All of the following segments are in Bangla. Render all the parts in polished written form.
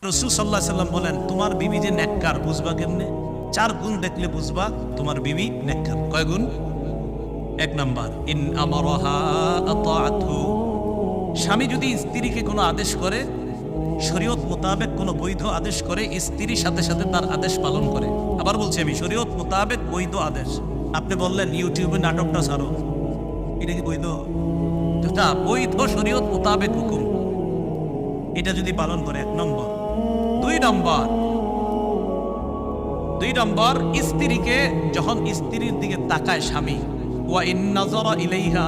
রাসূল সাল্লাল্লাহু আলাইহি সাল্লাম বলেন, তোমার বিবি যে নেককার বুঝবা কেমনে? 4 গুণ দেখলে বুঝবা তোমার বিবি নেককার। কয় গুণ? 1 নাম্বার, ইন আমারাহা আতাআতহু, স্বামী যদি স্ত্রীকে কোনো আদেশ করে, শরীয়ত মোতাবেক কোনো বৈধ আদেশ করে, স্ত্রীর সাথে সাথে তার আদেশ পালন করে। আবার বলছি আমি, শরীয়ত মোতাবেক বৈধ আদেশ। আপনি বললেন ইউটিউবে নাটকটা ছাড়ো, এটা কি বৈধ? এটা বৈধ শরীয়ত মোতাবেক হুকুম, এটা যদি পালন করে 1 নম্বর। 2 নম্বর, স্ত্রীকে যখন স্ত্রীর দিকে তাকায় স্বামী, ওয়া ইন নাযারা ইলাইহা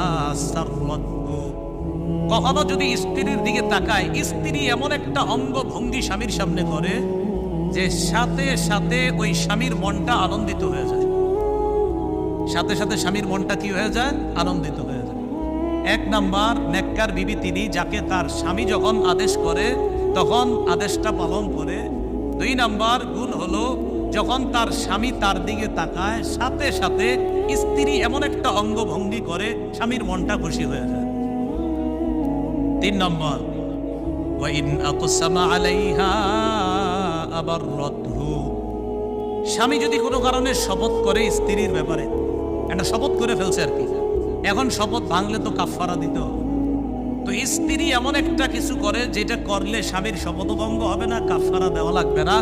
সাররাতহু, কখনো যদি স্ত্রীর দিকে তাকায়, স্ত্রী এমন একটা অঙ্গভঙ্গি স্বামীর সামনে করে যে সাথে সাথে ওই স্বামীর মনটা আনন্দিত হয়ে যায়। সাথে সাথে স্বামীর মনটা কি হয়ে যায়? আনন্দিত হয়ে যায়। 1 নাম্বার, নেককার বিবি তিনি, যাকে তার স্বামী যখন আদেশ করে তখন আদেশটা পালন করে। 2 নাম্বার গুণ হলো, যখন তার স্বামী তার দিকে তাকায় সাথে সাথে স্ত্রী এমন একটা অঙ্গভঙ্গি করে স্বামীর মনটা খুশি হয়ে যায়। 3 নম্বর, ওয়া ইন আকসামা আলাইহা আবাররাতহু, স্বামী যদি কোনো কারণে শপথ করে স্ত্রীর ব্যাপারে, একটা শপথ করে ফেলছে আর কি, এখন শপথ ভাঙলে তো কাফফারা দিতে হবে। তো স্ত্রী এমন একটা কিছু করে যেটা করলে স্বামীর শপথভঙ্গ হবে না, কাফফারা দেওয়া লাগবে না।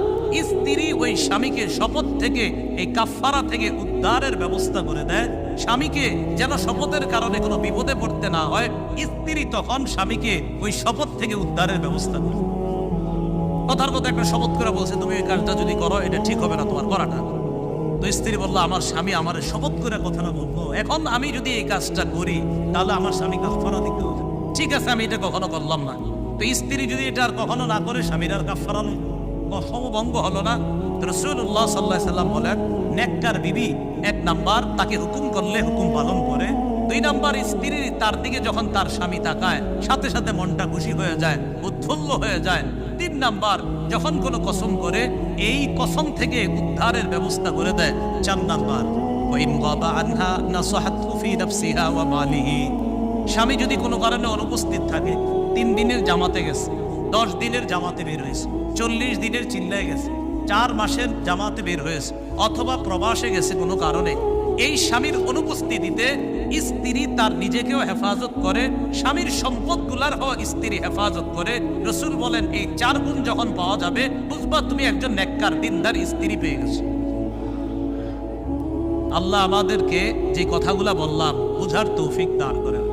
স্ত্রী ওই স্বামীকে শপথ থেকে, এই কাফফারা থেকে উদ্ধারের ব্যবস্থা করে দেয়, স্বামীকে যেন শপথের কারণে কোনো বিপদে পড়তে না হয়। স্ত্রী তখন স্বামীকে ওই শপথ থেকে উদ্ধারের ব্যবস্থা করে। কথার কথা একটা শপথ করে বলছে, তুমি এই কাজটা যদি করো এটা ঠিক হবে না তোমার করাটা। তো স্ত্রী বললো, আমার স্বামী আমার শপথ করে কথাটা বলবো, এখন আমি যদি এই কাজটা করি তাহলে আমার স্বামী কাফফারা দিতে হবে। ঠিক আছে, আমি এটা কখনো করলাম না। তো স্ত্রী যদি এটা আর কখনো না করে, স্বামীর আর কাফফারা ভঙ্গ হলো না। রাসূলুল্লাহ সাল্লাল্লাহু আলাইহি সাল্লাম বলেন, নেককার বিবি 1 নাম্বার, তাকে হুকুম করলে হুকুম পালন করে। 2 নাম্বার, স্ত্রী তার দিকে যখন তার স্বামী তাকায় সাথে সাথে মনটা খুশি হয়ে যায়, উৎফুল্ল হয়ে যায়। 3 নাম্বার, যখন কোনো কসম করে এই কসম থেকে উদ্ধারের ব্যবস্থা করে দেয়। 4 নাম্বার, ওয়া ইন গাবা আনহা নাসাহাতহু ফি নাফসিহা ওয়া মালিহি, স্বামী যদি কোনো কারণে অনুপস্থিত থাকে, 3 দিনের জামাতে গেছে, 10 দিনের জামাতে বের হয়েছে, 40 দিনের চিল্লায় গেছে, 4 মাসের জামাতে বের হয়েছে, অথবা প্রবাসে গেছে কোনো কারণে, এই স্বামীর অনুপস্থিতিতে স্ত্রী তার নিজেকেও হেফাজত করে, স্বামীর সম্পদগুলার হওয়া স্ত্রী হেফাজত করে। রাসূল বলেন, এই 4 গুণ যখন পাওয়া যাবে, বুঝবা তুমি একজন নেককার দিনদার স্ত্রী পেয়ে গেছো। আল্লাহ আমাদেরকে যে কথাগুলা বললাম বুঝার তৌফিক দান করেন।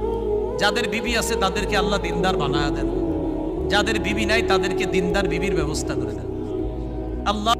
যাদের বিবি আছে তাদেরকে আল্লাহ দিনদার বানায়া দেন, যাদের বিবি নাই তাদেরকে দিনদার বিবির ব্যবস্থা করে দেন। আল্লাহ